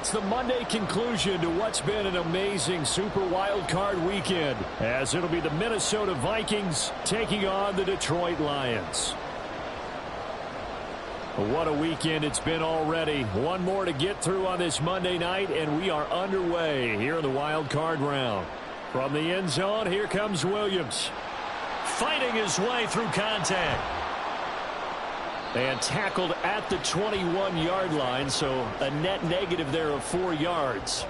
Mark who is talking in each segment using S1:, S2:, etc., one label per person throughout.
S1: It's the Monday conclusion to what's been an amazing Super Wild Card weekend, as it'll be the Minnesota Vikings taking on the Detroit Lions. What a weekend it's been already. One more to get through on this Monday night, and we are underway here in the Wild Card round. From the end zone, here comes Williams. Fighting his way through contact. And tackled at the 21-yard line, so a net negative there of 4 yards.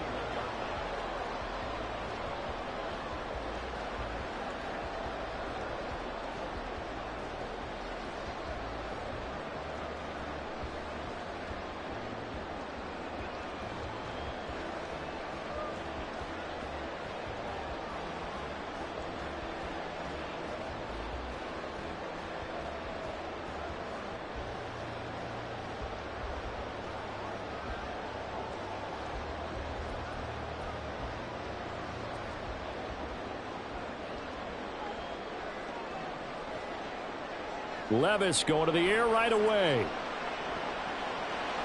S1: Levis going to the air right away.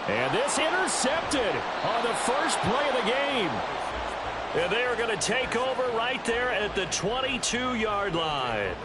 S1: And this intercepted on the first play of the game. And they are going to take over right there at the 22-yard line.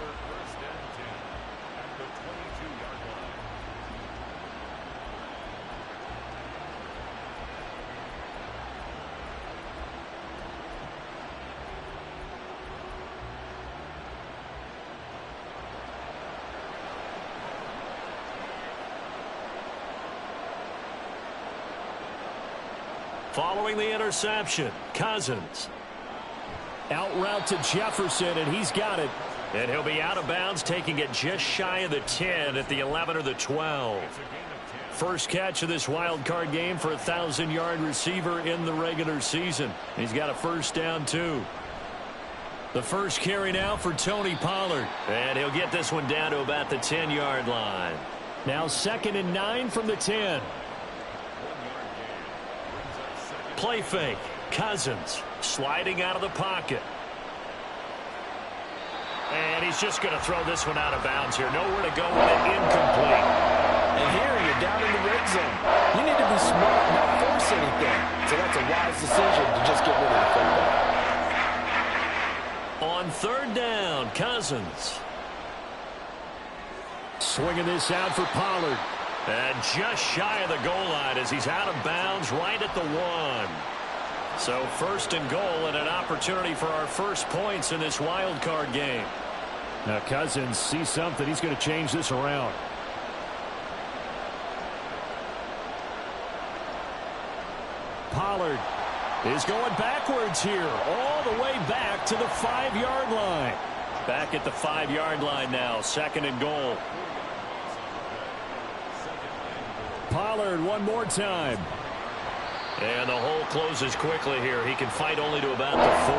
S1: Following the interception, Cousins. Out route to Jefferson, and he's got it. And he'll be out of bounds, taking it just shy of the 10 at the 11 or the 12. First catch of this wild card game for a 1,000-yard receiver in the regular season. He's got a first down, too. The first carry now for Tony Pollard. And he'll get this one down to about the 10-yard line. Now 2nd and 9 from the 10. Play fake. Cousins sliding out of the pocket. And he's just going to throw this one out of bounds here. Nowhere to go with it. Incomplete.
S2: And here you're down in the red zone. You need to be smart and not force anything. So that's a wise decision to just get rid of the football.
S1: On 3rd down, Cousins. Swinging this out for Pollard. And just shy of the goal line as he's out of bounds right at the 1. So 1st and goal and an opportunity for our first points in this wild card game. Now Cousins sees something. He's going to change this around. Pollard is going backwards here. All the way back to the 5-yard line. Back at the 5-yard line now. 2nd and goal. Pollard one more time. And the hole closes quickly here. He can fight only to about the 4.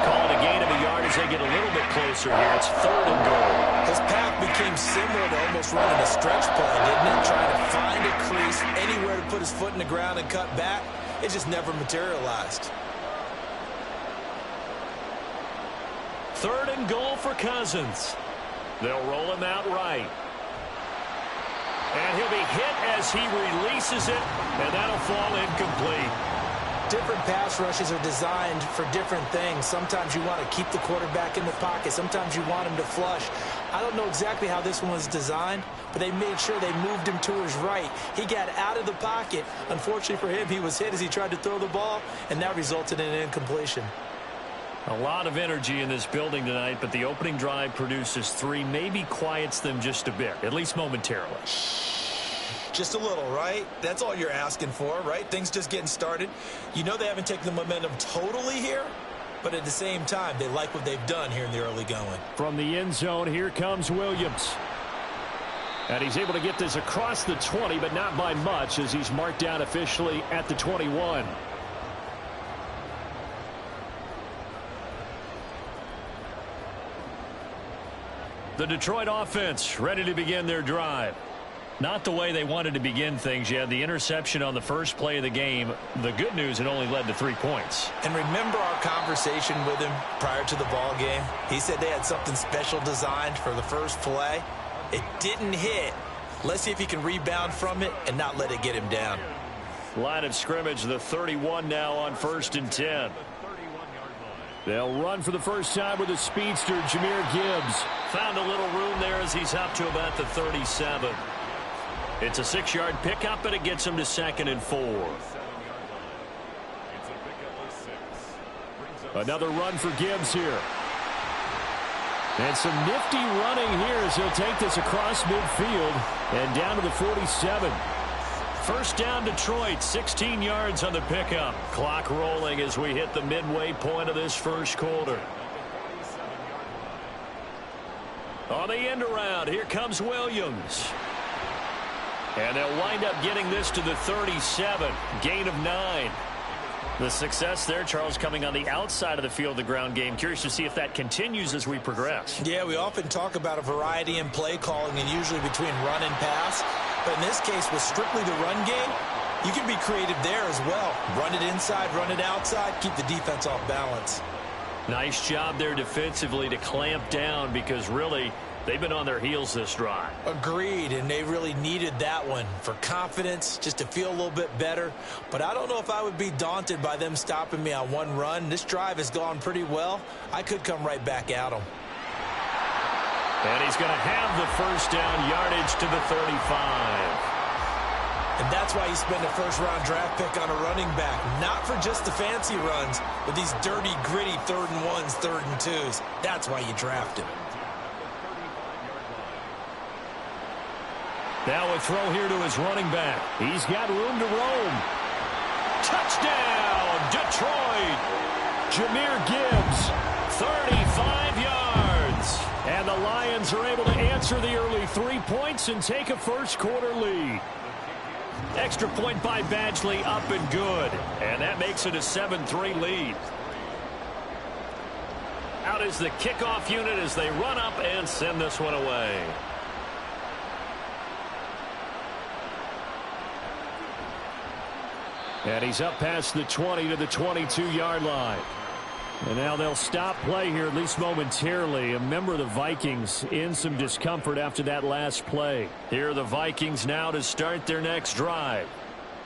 S1: Call it a gain of a yard as they get a little bit closer here. It's 3rd and goal.
S2: His path became similar to almost running a stretch play, didn't it? Trying to find a crease, anywhere to put his foot in the ground and cut back. It just never materialized.
S1: 3rd and goal for Cousins. They'll roll him out right. And he'll be hit as he releases it, and that'll fall incomplete.
S2: Different pass rushes are designed for different things. Sometimes you want to keep the quarterback in the pocket. Sometimes you want him to flush. I don't know exactly how this one was designed, but they made sure they moved him to his right. He got out of the pocket. Unfortunately for him, he was hit as he tried to throw the ball, and that resulted in an incompletion.
S1: A lot of energy in this building tonight, but the opening drive produces 3, maybe quiets them just a bit, at least momentarily.
S2: Just a little, right? That's all you're asking for, right? Things just getting started. You know they haven't taken the momentum totally here, but at the same time, they like what they've done here in the early going.
S1: From the end zone, here comes Williams. And he's able to get this across the 20, but not by much, as he's marked down officially at the 21. The Detroit offense ready to begin their drive. Not the way they wanted to begin things. You had the interception on the first play of the game. The good news, it only led to 3 points.
S2: And remember our conversation with him prior to the ball game? He said they had something special designed for the first play. It didn't hit. Let's see if he can rebound from it and not let it get him down.
S1: Line of scrimmage, the 31 now on 1st and 10. They'll run for the first time with a speedster, Jahmyr Gibbs. Found a little room there as he's up to about the 37. It's a 6-yard pickup, and it gets him to 2nd and 4. Another run for Gibbs here. And some nifty running here as he'll take this across midfield and down to the 47. First down, Detroit, 16 yards on the pickup. Clock rolling as we hit the midway point of this first quarter. On the end around, here comes Williams. And they'll wind up getting this to the 37, gain of 9. The success there, Charles, coming on the outside of the field, the ground game. Curious to see if that continues as we progress.
S2: Yeah, we often talk about a variety in play calling and usually between run and pass. But in this case, with strictly the run game, you can be creative there as well. Run it inside, run it outside, keep the defense off balance.
S1: Nice job there defensively to clamp down because really they've been on their heels this drive.
S2: Agreed, and they really needed that one for confidence, just to feel a little bit better. But I don't know if I would be daunted by them stopping me on one run. This drive has gone pretty well. I could come right back at them.
S1: And he's going to have the first down, yardage to the 35.
S2: And that's why you spend a first-round draft pick on a running back. Not for just the fancy runs, but these dirty, gritty 3rd and 1s, 3rd and 2s. That's why you draft him.
S1: Now a throw here to his running back. He's got room to roam. Touchdown, Detroit. Jahmyr Gibbs, 35 yards. And the Lions are able to answer the early 3 points and take a first-quarter lead. Extra point by Badgley, up and good. And that makes it a 7-3 lead. Out is the kickoff unit as they run up and send this one away. And he's up past the 20 to the 22-yard line. And now they'll stop play here, at least momentarily. A member of the Vikings in some discomfort after that last play. Here are the Vikings now to start their next drive.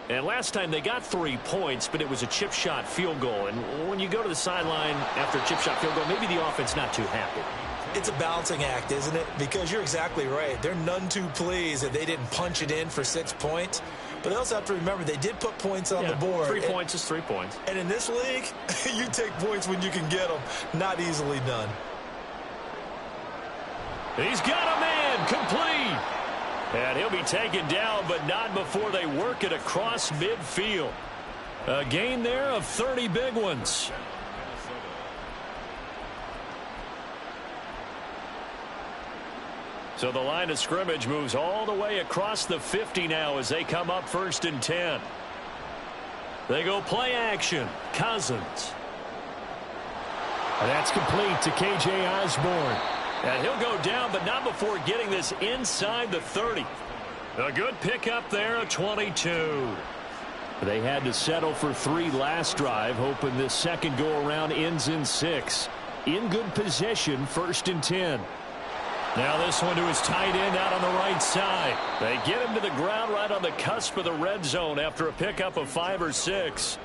S1: And last time they got 3 points, but it was a chip shot field goal. And when you go to the sideline after a chip shot field goal, maybe the offense not too happy.
S2: It's a balancing act, isn't it? Because you're exactly right. They're none too pleased that they didn't punch it in for 6 points. But they also have to remember they did put points on the board.
S1: 3 points is 3 points.
S2: And in this league, you take points when you can get them. Not easily done.
S1: He's got a man complete. And he'll be taken down, but not before they work it across midfield. A gain there of 30 big ones. So the line of scrimmage moves all the way across the 50 now as they come up 1st and 10. They go play action. Cousins. And that's complete to K.J. Osborne. And he'll go down, but not before getting this inside the 30. A good pickup there of 22. They had to settle for 3 last drive, hoping this second go-around ends in 6. In good position, 1st and 10. Now this one to his tight end out on the right side. They get him to the ground right on the cusp of the red zone after a pickup of 5 or 6.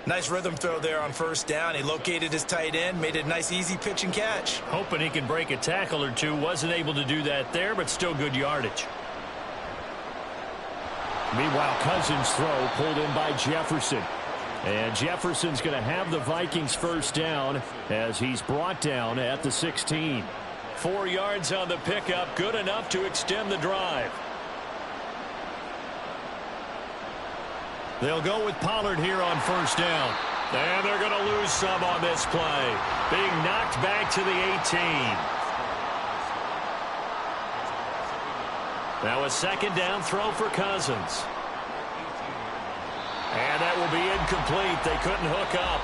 S2: Nice rhythm throw there on 1st down. He located his tight end, made it a nice easy pitch and catch.
S1: Hoping he can break a tackle or two. Wasn't able to do that there, but still good yardage. Meanwhile, Cousins' throw pulled in by Jefferson. And Jefferson's going to have the Vikings first down as he's brought down at the 16. 4 yards on the pickup, good enough to extend the drive. They'll go with Pollard here on 1st down. And they're going to lose some on this play. Being knocked back to the 18. Now a 2nd down throw for Cousins. And that will be incomplete. They couldn't hook up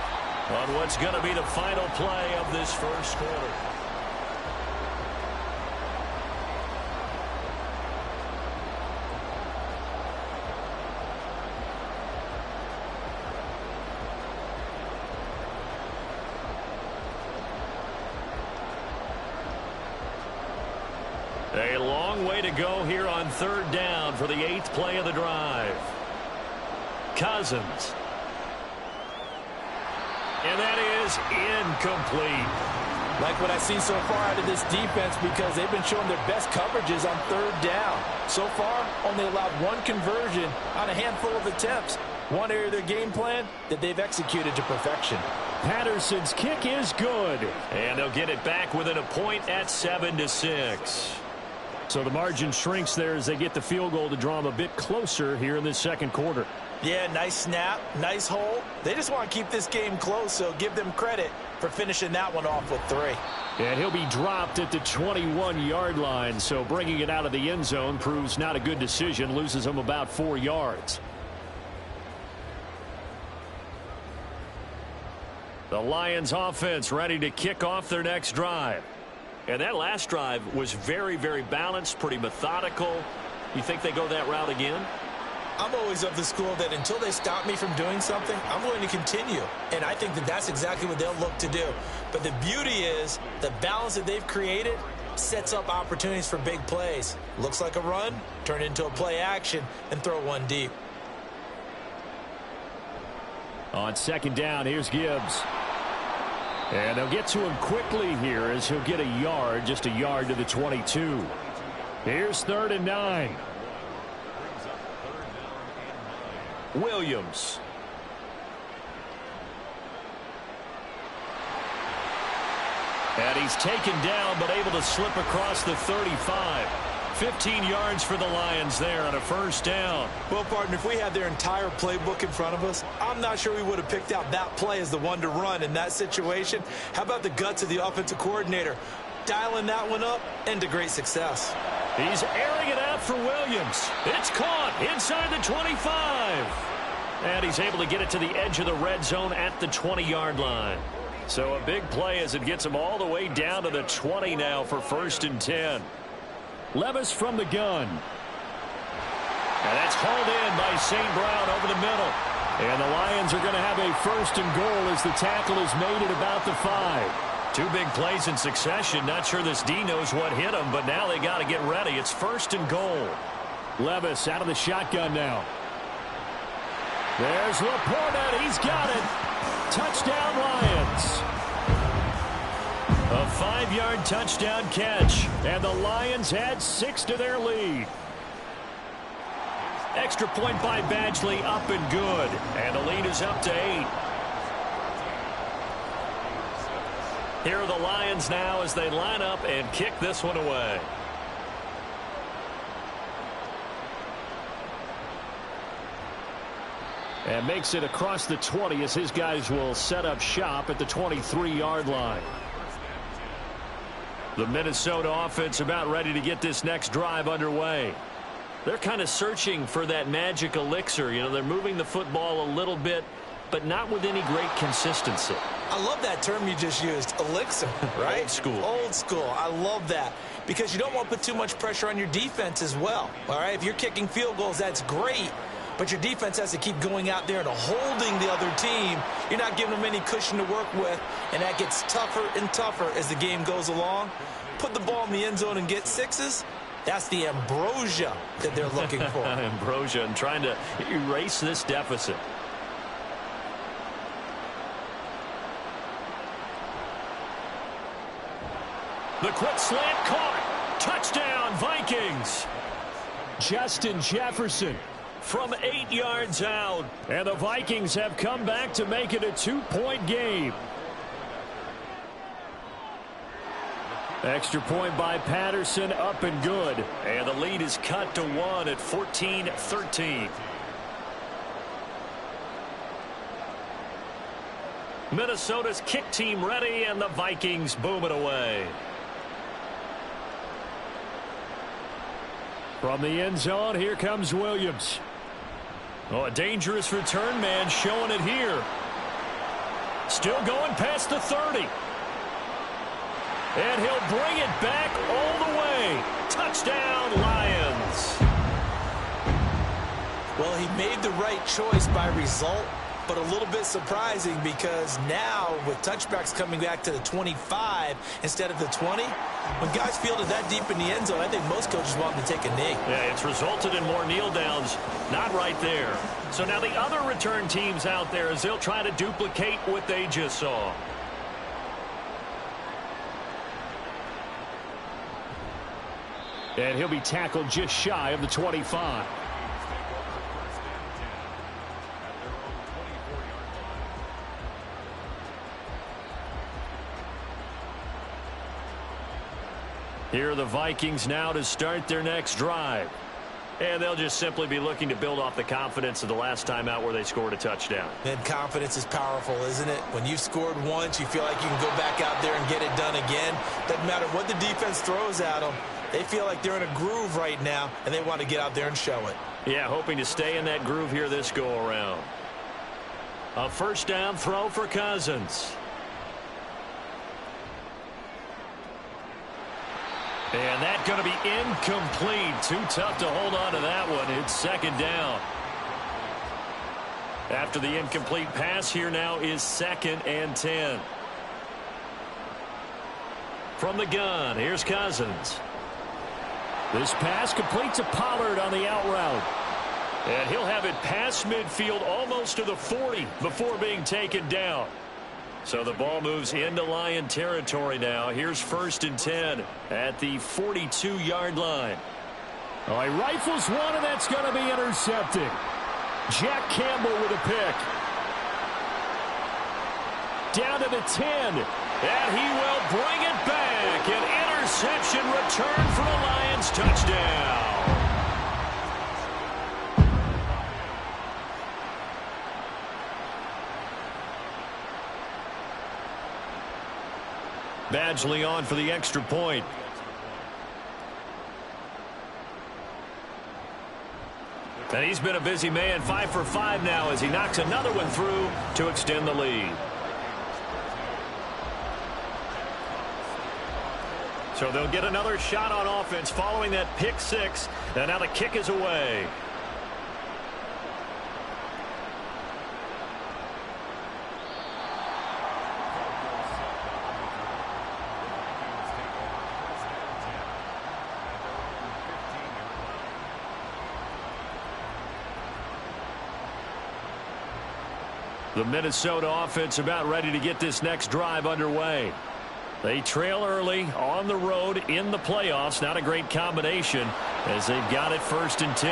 S1: on what's going to be the final play of this first quarter. A long way to go here on 3rd down for the 8th play of the drive. Cousins. And that is incomplete.
S2: Like what I've seen so far out of this defense, because they've been showing their best coverages on third down. So far, only allowed one conversion on a handful of attempts. One area of their game plan that they've executed to perfection.
S1: Patterson's kick is good. And they'll get it back within a point at 7-6. So the margin shrinks there as they get the field goal to draw them a bit closer here in this second quarter.
S2: Yeah, nice snap, nice hole. They just want to keep this game close, so give them credit for finishing that one off with 3.
S1: And he'll be dropped at the 21-yard line, so bringing it out of the end zone proves not a good decision, loses him about 4 yards. The Lions offense ready to kick off their next drive. And that last drive was very, very balanced, pretty methodical. You think they go that route again?
S2: I'm always of the school that until they stop me from doing something, I'm going to continue. And I think that that's exactly what they'll look to do. But the beauty is the balance that they've created sets up opportunities for big plays. Looks like a run, turn it into a play action, and throw one deep.
S1: On second down, here's Gibbs. And they'll get to him quickly here as he'll get a yard, just a yard to the 22. Here's 3rd and 9. Williams. And he's taken down but able to slip across the 35. 15 yards for the Lions there on a first down.
S2: Well, partner, if we had their entire playbook in front of us, I'm not sure we would have picked out that play as the one to run in that situation. How about the guts of the offensive coordinator? Dialing that one up into great success.
S1: He's airing it out for Williams. It's caught inside the 25. And he's able to get it to the edge of the red zone at the 20-yard line. So a big play as it gets him all the way down to the 20 now for 1st and 10. Levis from the gun. And that's hauled in by St. Brown over the middle. And the Lions are going to have a 1st and goal as the tackle is made at about the 5. 2 big plays in succession. Not sure this D knows what hit him, but now they got to get ready. It's 1st and goal. Levis out of the shotgun now. There's Laporta. He's got it. Touchdown, Lions. A 5-yard touchdown catch, and the Lions add 6 to their lead. Extra point by Badgley, up and good, and the lead is up to 8. Here are the Lions now as they line up and kick this one away. And makes it across the 20 as his guys will set up shop at the 23-yard line. The Minnesota offense about ready to get this next drive underway. They're kind of searching for that magic elixir. You know, they're moving the football a little bit, but not with any great consistency.
S2: I love that term you just used, elixir, right?
S1: Old school.
S2: Old school. I love that because you don't want to put too much pressure on your defense as well, all right? If you're kicking field goals, that's great, but your defense has to keep going out there and holding the other team. You're not giving them any cushion to work with, and that gets tougher and tougher as the game goes along. Put the ball in the end zone and get 6s. That's the ambrosia that they're looking for.
S1: Ambrosia and trying to erase this deficit. The quick slant caught. Touchdown, Vikings. Justin Jefferson from 8 yards out. And the Vikings have come back to make it a 2-point game. Extra point by Patterson, up and good. And the lead is cut to 1 at 14-13. Minnesota's kick team ready, and the Vikings boom it away. From the end zone, here comes Williams. Oh, a dangerous return man showing it here. Still going past the 30. And he'll bring it back all the way. Touchdown, Lions.
S2: Well, he made the right choice by result, but a little bit surprising because now with touchbacks coming back to the 25 instead of the 20, when guys fielded that deep in the end zone, I think most coaches want them to take a knee.
S1: Yeah, it's resulted in more kneel downs. Not right there. So now the other return teams out there as they'll try to duplicate what they just saw. And he'll be tackled just shy of the 25. Here are the Vikings now to start their next drive. And they'll just simply be looking to build off the confidence of the last time out where they scored a touchdown.
S2: And confidence is powerful, isn't it? When you've scored once, you feel like you can go back out there and get it done again. Doesn't matter what the defense throws at them. They feel like they're in a groove right now, and they want to get out there and show it.
S1: Yeah, hoping to stay in that groove here this go-around. A first down throw for Cousins. And that's going to be incomplete. Too tough to hold on to that one. It's second down. After the incomplete pass, here now is 2nd and 10. From the gun, here's Cousins. This pass complete to Pollard on the out route. And he'll have it past midfield almost to the 40 before being taken down. So the ball moves into Lion territory now. Here's 1st and 10 at the 42-yard line. Oh, he rifles one, and that's going to be intercepted. Jack Campbell with a pick. Down to the 10. And he will bring it back. An interception return for a Lions touchdown. Badgley on for the extra point. And he's been a busy man, 5 for 5 now as he knocks another one through to extend the lead. So they'll get another shot on offense following that pick 6. And now the kick is away. The Minnesota offense about ready to get this next drive underway. They trail early on the road in the playoffs. Not a great combination as they've got it 1st and 10.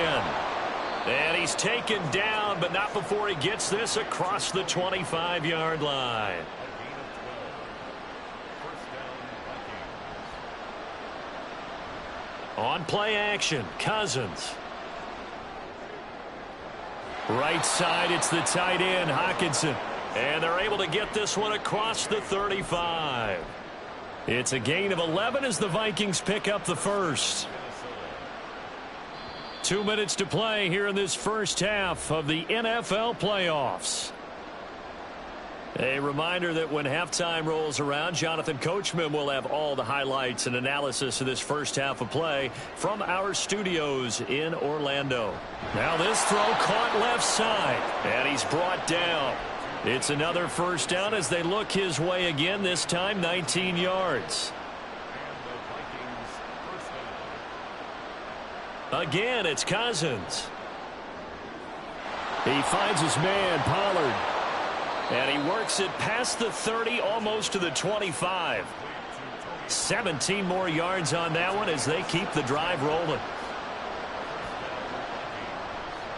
S1: And he's taken down, but not before he gets this across the 25-yard line. On play action, Cousins. Right side, it's the tight end, Hockenson. And they're able to get this one across the 35. It's a gain of 11 as the Vikings pick up the first. 2 minutes to play here in this first half of the NFL playoffs. A reminder that when halftime rolls around, Jonathan Coachman will have all the highlights and analysis of this first half of play from our studios in Orlando. Now this throw caught left side, and he's brought down. It's another first down as they look his way again, this time 19 yards. Again, it's Cousins. He finds his man, Pollard. And he works it past the 30, almost to the 25. 17 more yards on that one as they keep the drive rolling.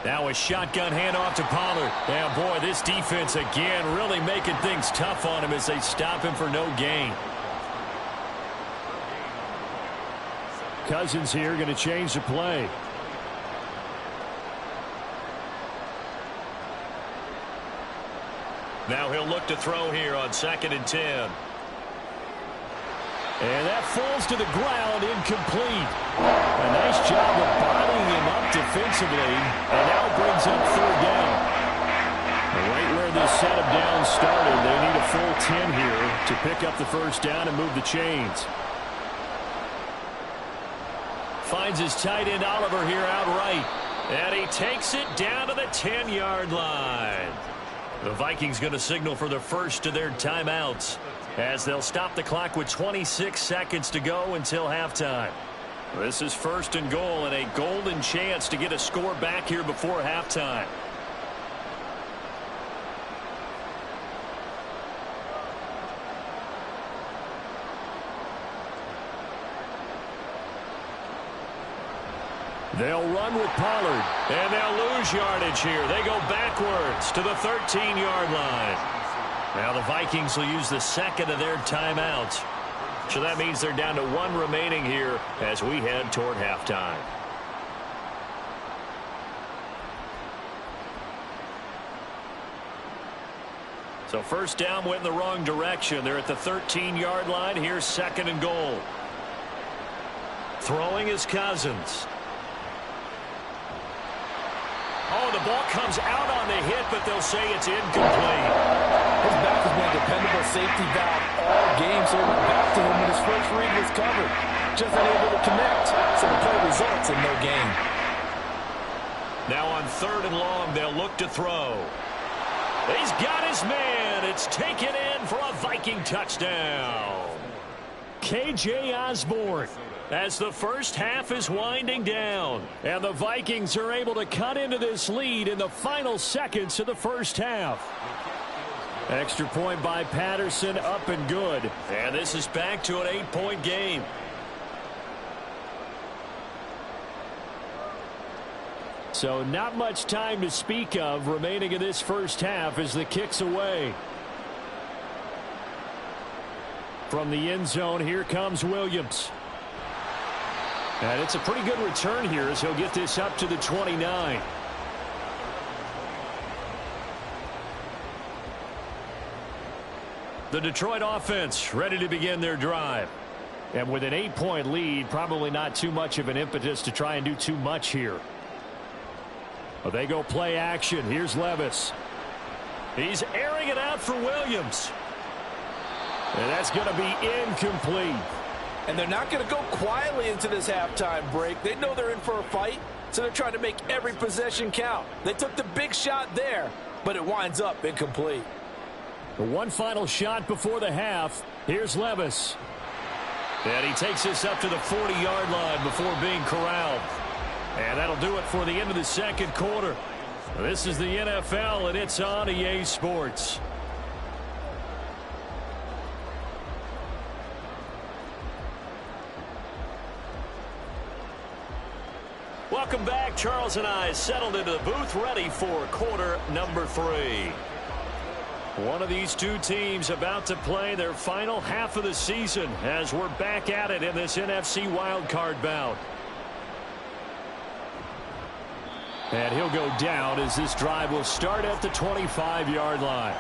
S1: Now a shotgun handoff to Pollard. Now, boy, this defense again really making things tough on him as they stop him for no gain. Cousins here going to change the play. Now he'll look to throw here on 2nd and 10. And that falls to the ground, incomplete. A nice job of bottling him up defensively, and now brings up 3rd down. Right where this set of downs started, they need a full 10 here to pick up the first down and move the chains. Finds his tight end Oliver here outright. And he takes it down to the 10-yard line. The Vikings going to signal for the first of their timeouts as they'll stop the clock with 26 seconds to go until halftime. This is first and goal and a golden chance to get a score back here before halftime. They'll run with Pollard, and they'll lose yardage here. They go backwards to the 13-yard line. Now the Vikings will use the second of their timeouts. So that means they're down to one remaining here as we head toward halftime. So first down went in the wrong direction. They're at the 13-yard line. Here's second and goal. Throwing is Cousins. Oh, the ball comes out on the hit, but they'll say it's incomplete.
S2: His back has been a dependable safety valve all game, so it went back to him when his first read was covered. Just unable to connect, so the play results in no gain.
S1: Now on third and long, they'll look to throw. He's got his man. It's taken in for a Viking touchdown. K.J. Osborne. As the first half is winding down, and the Vikings are able to cut into this lead in the final seconds of the first half. Extra point by Patterson, up and good. And this is back to an 8-point game. So not much time to speak of remaining in this first half as the kick's away. From the end zone, here comes Williams. And it's a pretty good return here as he'll get this up to the 29. The Detroit offense ready to begin their drive. And with an 8-point lead, probably not too much of an impetus to try and do too much here. Well, they go play action. Here's Levis. He's airing it out for Williams. And that's going to be incomplete.
S2: And they're not going to go quietly into this halftime break. They know they're in for a fight, so they're trying to make every possession count. They took the big shot there, but it winds up incomplete.
S1: The one final shot before the half. Here's Levis. And he takes this up to the 40-yard line before being corralled. And that'll do it for the end of the second quarter. This is the NFL, and it's on EA Sports. Welcome back. Charles and I settled into the booth ready for quarter number 3. One of these two teams about to play their final half of the season as we're back at it in this NFC wildcard bout. And he'll go down as this drive will start at the 25-yard line.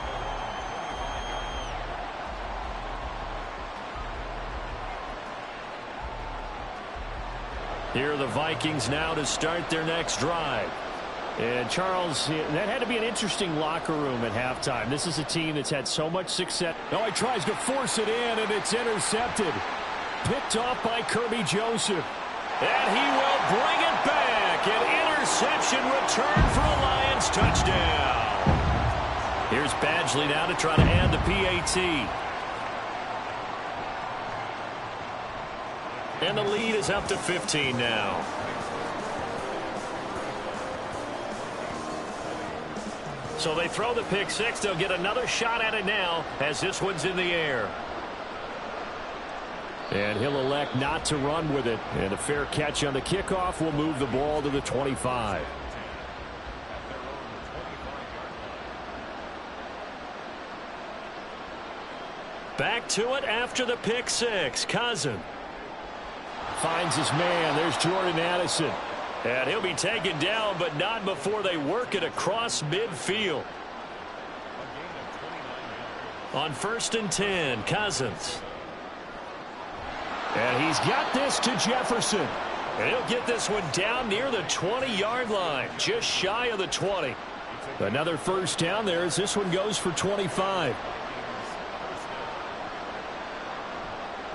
S1: Here are the Vikings now to start their next drive. And Charles, that had to be an interesting locker room at halftime. This is a team that's had so much success. Oh, he tries to force it in, and it's intercepted. Picked off by Kirby Joseph. And he will bring it back. An interception return for a Lions touchdown. Here's Badgley now to try to add the PAT. And the lead is up to 15 now. So they throw the pick six. They'll get another shot at it now as this one's in the air. And he'll elect not to run with it. And a fair catch on the kickoff will move the ball to the 25. Back to it after the pick six. Cousins finds his man. There's Jordan Addison. And he'll be taken down, but not before they work it across midfield. On 1st and 10, Cousins. And he's got this to Jefferson. And he'll get this one down near the 20-yard line, just shy of the 20. Another first down there as this one goes for 25.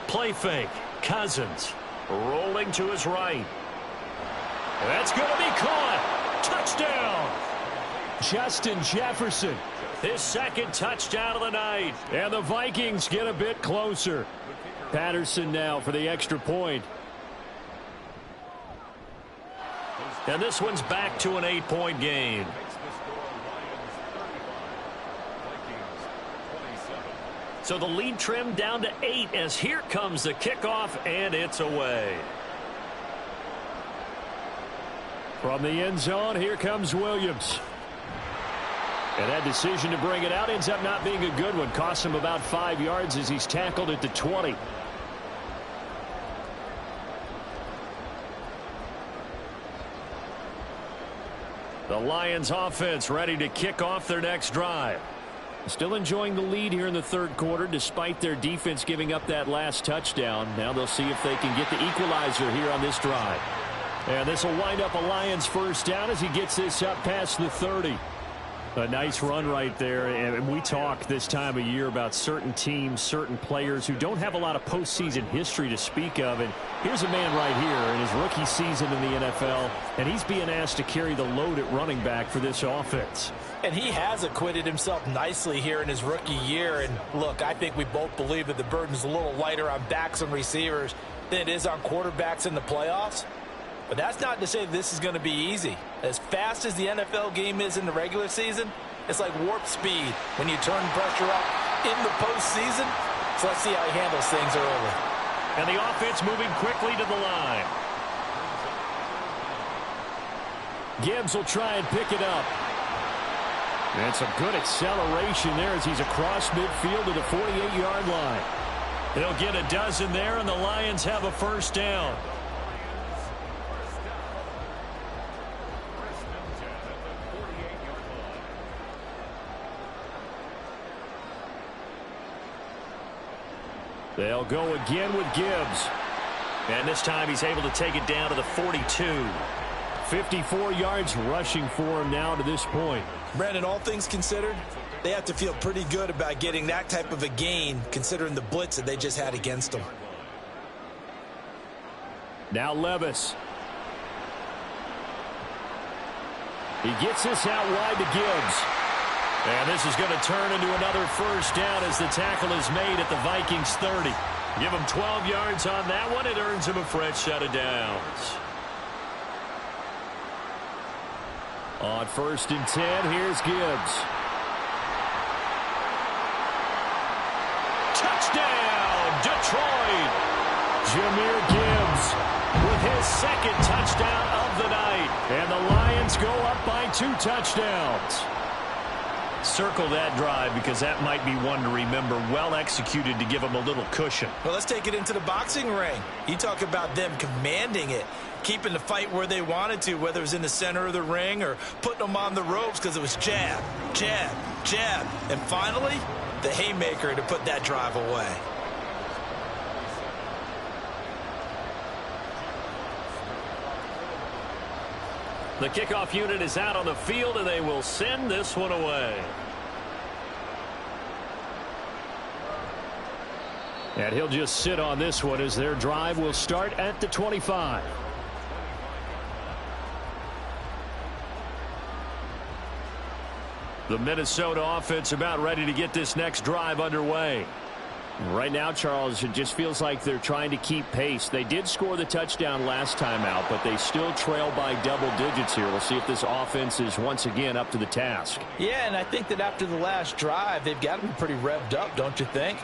S1: Play fake. Cousins rolling to his right. That's going to be caught. Touchdown. Justin Jefferson. His second touchdown of the night. And the Vikings get a bit closer. Patterson now for the extra point. And this one's back to an 8-point game. So the lead trimmed down to 8 as here comes the kickoff, and it's away. From the end zone, here comes Williams. And that decision to bring it out ends up not being a good one. Costs him about 5 yards as he's tackled at the 20. The Lions offense ready to kick off their next drive. Still enjoying the lead here in the third quarter despite their defense giving up that last touchdown. Now they'll see if they can get the equalizer here on this drive. And this will wind up a Lions first down as he gets this up past the 30. A nice run right there, and we talk this time of year about certain teams, certain players who don't have a lot of postseason history to speak of, and here's a man right here in his rookie season in the NFL, and he's being asked to carry the load at running back for this offense.
S2: And he has acquitted himself nicely here in his rookie year, and look, I think we both believe that the burden's a little lighter on backs and receivers than it is on quarterbacks in the playoffs. But that's not to say that this is going to be easy. As fast as the NFL game is in the regular season, it's like warp speed when you turn pressure up in the postseason. So let's see how he handles things early.
S1: And the offense moving quickly to the line. Gibbs will try and pick it up. And some good acceleration there as he's across midfield to the 48-yard line. They'll get a dozen there, and the Lions have a first down. They'll go again with Gibbs. And this time he's able to take it down to the 42. 54 yards rushing for him now to this point.
S2: Brandon, all things considered, they have to feel pretty good about getting that type of a gain considering the blitz that they just had against them.
S1: Now Levis. He gets this out wide to Gibbs. And this is going to turn into another first down as the tackle is made at the Vikings 30. Give him 12 yards on that one. It earns him a fresh set of downs. On 1st and 10, here's Gibbs. Touchdown, Detroit! Jahmyr Gibbs with his second touchdown of the night. And the Lions go up by 2 touchdowns. Circle that drive because that might be one to remember. Well executed to give them a little cushion.
S2: Well, let's take it into the boxing ring. You talk about them commanding it, keeping the fight where they wanted to, whether it was in the center of the ring or putting them on the ropes because it was jab, jab, jab. And finally, the haymaker to put that drive away.
S1: The kickoff unit is out on the field, and they will send this one away. And he'll just sit on this one as their drive will start at the 25. The Minnesota offense about ready to get this next drive underway. Right now, Charles, it just feels like they're trying to keep pace. They did score the touchdown last time out, but they still trail by double digits here. We'll see if this offense is once again up to the task.
S2: Yeah, and I think that after the last drive, they've got to be pretty revved up, don't you think?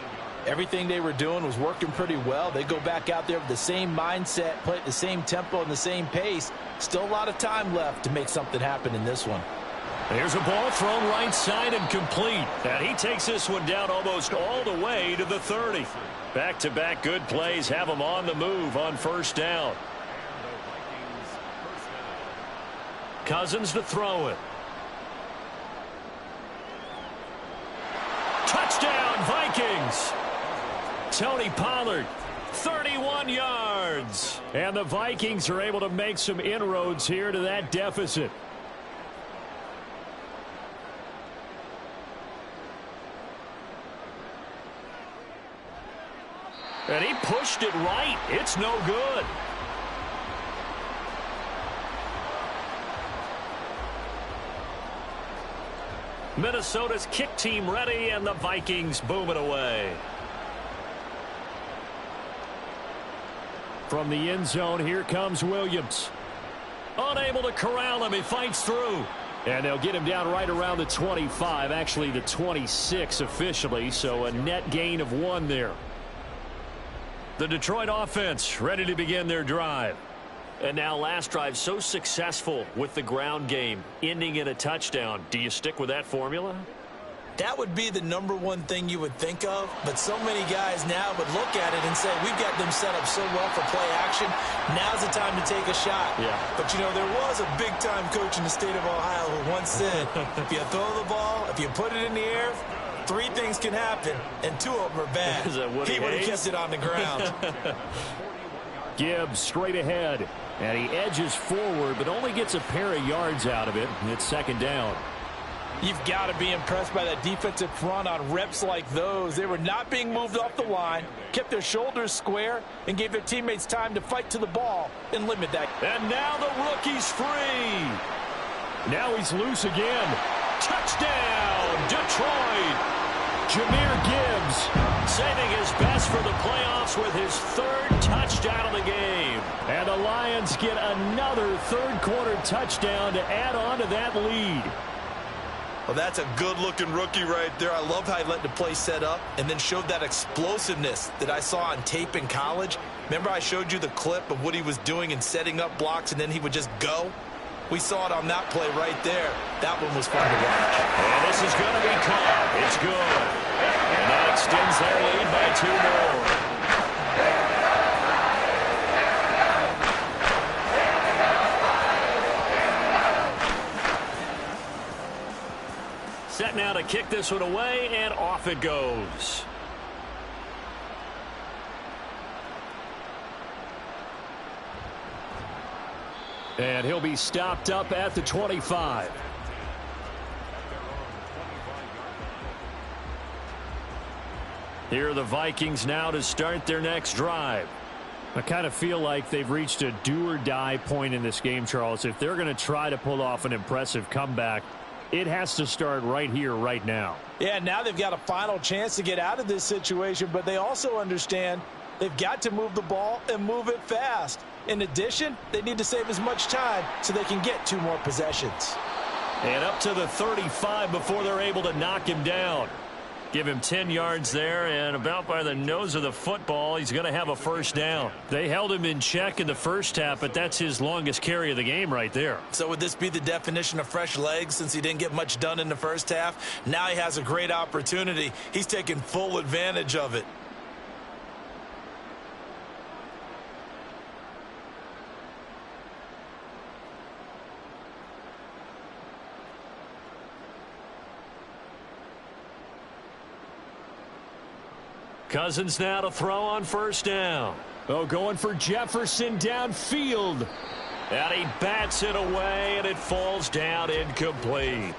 S2: Everything they were doing was working pretty well. They go back out there with the same mindset, play at the same tempo and the same pace. Still a lot of time left to make something happen in this one.
S1: Here's a ball thrown right side and complete. And he takes this one down almost all the way to the 30. Back-to-back good plays have him on the move on first down. Cousins to throw it. Touchdown, Vikings! Tony Pollard, 31 yards. And the Vikings are able to make some inroads here to that deficit. And he pushed it right. It's no good. Minnesota's kick team ready, and the Vikings boom it away. From the end zone, here comes Williams. Unable to corral him, he fights through. And they'll get him down right around the 25, actually the 26 officially, so a net gain of 1 there. The Detroit offense ready to begin their drive. And now last drive so successful with the ground game, ending in a touchdown. Do you stick with that formula?
S2: That would be the #1 thing you would think of, but so many guys now would look at it and say, we've got them set up so well for play action. Now's the time to take a shot.
S1: Yeah.
S2: But, you know, there was a big-time coach in the state of Ohio who once said, if you throw the ball, if you put it in the air, 3 things can happen, and 2 of them are bad. He would have kept it on the ground.
S1: Gibbs straight ahead, and he edges forward, but only gets a pair of yards out of it. It's 2nd down.
S2: You've got to be impressed by that defensive front on reps like those. They were not being moved off the line, kept their shoulders square, and gave their teammates time to fight to the ball and limit that.
S1: And now the rookie's free. Now he's loose again. Touchdown, Detroit. Jahmyr Gibbs saving his best for the playoffs with his 3rd touchdown of the game. And the Lions get another 3rd-quarter touchdown to add on to that lead.
S2: Well, that's a good-looking rookie right there. I love how he let the play set up and then showed that explosiveness that I saw on tape in college. Remember I showed you the clip of what he was doing and setting up blocks, and then he would just go? We saw it on that play right there. That one was fun to watch.
S1: And this is going to be caught. It's good. And that extends their lead by 2 more. Set now to kick this one away, and off it goes. And he'll be stopped up at the 25. Here are the Vikings now to start their next drive. I kind of feel like they've reached a do-or-die point in this game, Charles. If they're going to try to pull off an impressive comeback, it has to start right here, right now.
S2: Yeah, now they've got a final chance to get out of this situation, but they also understand they've got to move the ball and move it fast. In addition, they need to save as much time so they can get 2 more possessions.
S1: And up to the 35 before they're able to knock him down. Give him 10 yards there, and about by the nose of the football, he's going to have a 1st down. They held him in check in the first half, but that's his longest carry of the game right there.
S2: So would this be the definition of fresh legs since he didn't get much done in the first half? Now he has a great opportunity. He's taking full advantage of it.
S1: Cousins now to throw on 1st down. Oh, going for Jefferson downfield. And he bats it away, and it falls down incomplete.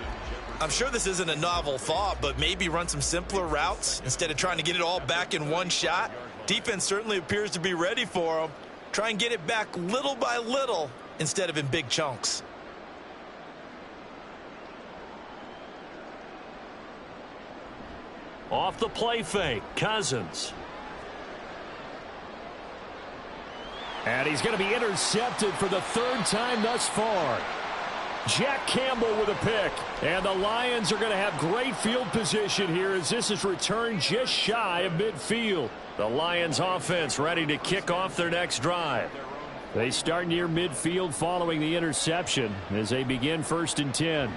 S2: I'm sure this isn't a novel thought, but maybe run some simpler routes instead of trying to get it all back in one shot. Defense certainly appears to be ready for him. Try and get it back little by little instead of in big chunks.
S1: Off the play fake, Cousins. And he's going to be intercepted for the 3rd time thus far. Jack Campbell with a pick. And the Lions are going to have great field position here as this is returned just shy of midfield. The Lions offense ready to kick off their next drive. They start near midfield following the interception as they begin 1st and 10.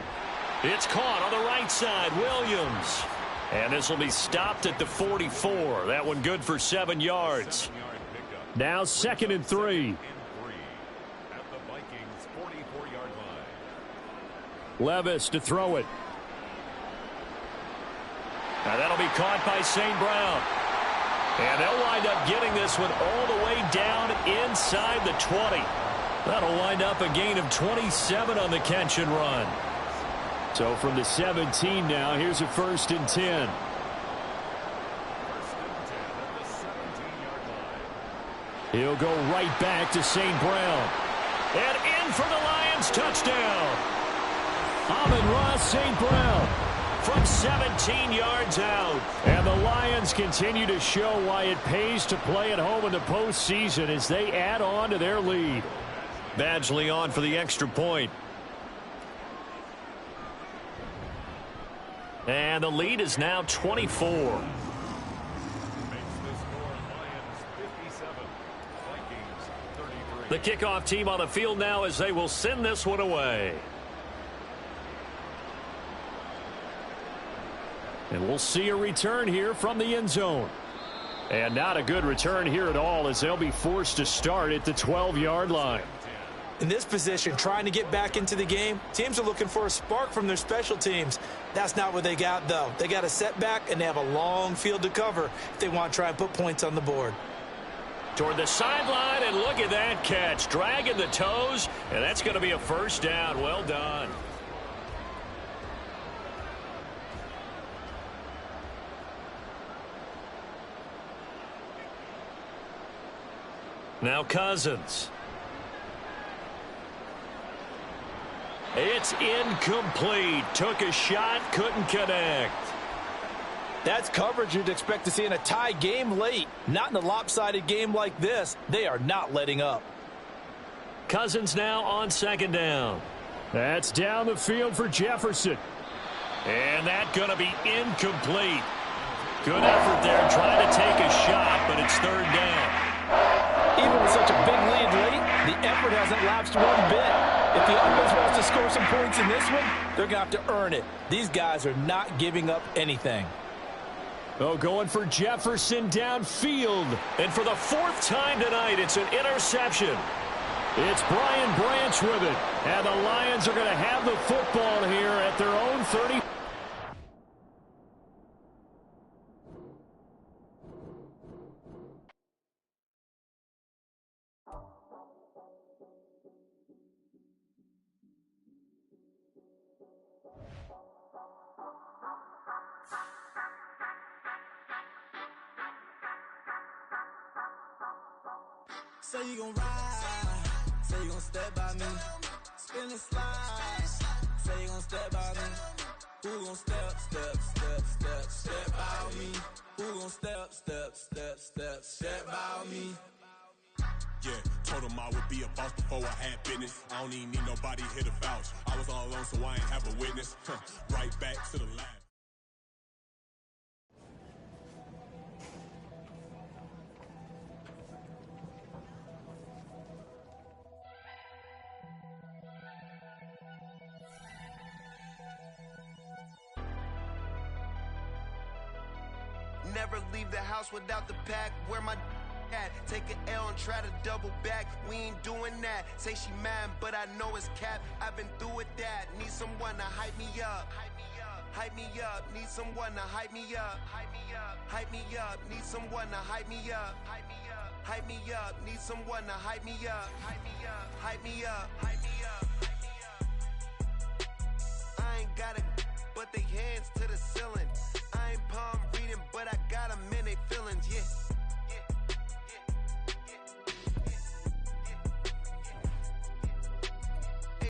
S1: It's caught on the right side, Williams. And this will be stopped at the 44. That one good for 7 yards. Now 2nd and 3. Levis to throw it. Now that'll be caught by St. Brown. And they'll wind up getting this one all the way down inside the 20. That'll wind up a gain of 27 on the catch and run. So from the 17 now, here's a 1st and 10. He'll go right back to St. Brown. And in for the Lions touchdown. Amon-Ra St. Brown. from 17 yards out. And the Lions continue to show why it pays to play at home in the postseason as they add on to their lead. Badgley on for the extra point. And the lead is now 24. The kickoff team on the field now as they will send this one away. And we'll see a return here from the end zone. And not a good return here at all as they'll be forced to start at the 12-yard line.
S2: In this position, trying to get back into the game, teams are looking for a spark from their special teams. That's not what they got, though. They got a setback, and they have a long field to cover if they want to try and put points on the board.
S1: Toward the sideline, and look at that catch. Dragging the toes, and that's going to be a first down. Well done. Now Cousins. It's incomplete. Took a shot, couldn't connect.
S2: That's coverage you'd expect to see in a tie game late. Not in a lopsided game like this. They are not letting up.
S1: Cousins now on second down.
S3: That's down the field for Jefferson.
S1: And that's going to be incomplete. Good effort there trying to take a shot, but it's third down.
S2: Even with such a big lead late, the effort hasn't lapsed one bit. If the offense wants to score some points in this one, they're going to have to earn it. These guys are not giving up anything.
S3: Oh, going for Jefferson downfield.
S1: And for the fourth time tonight, it's an interception.
S3: It's Brian Branch with it. And the Lions are going to have the football here at their own 30.
S4: Say you gon' ride, say you gon' step by me, spin and slide, say you gon' step by me, who gon' step by me, who gon' step by me.
S5: Yeah, told him I would be a boss before I had business. I don't even need nobody here to vouch. I was all alone, so I ain't have a witness. Right back to the lab.
S4: Never leave the house without the pack. Where my at? Take an L and try to double back. We ain't doing that. Say she mad, but I know it's cap. I've been through with that. Need someone to hype me up. Hype me up. Need someone to hype me up. Hype me up. Need someone to hype me up. Hype me up. Need someone to hype me up. Hype me up. I ain't got it, but they hands to the ceiling. I ain't palm reading, but I got them in they feelings, yeah.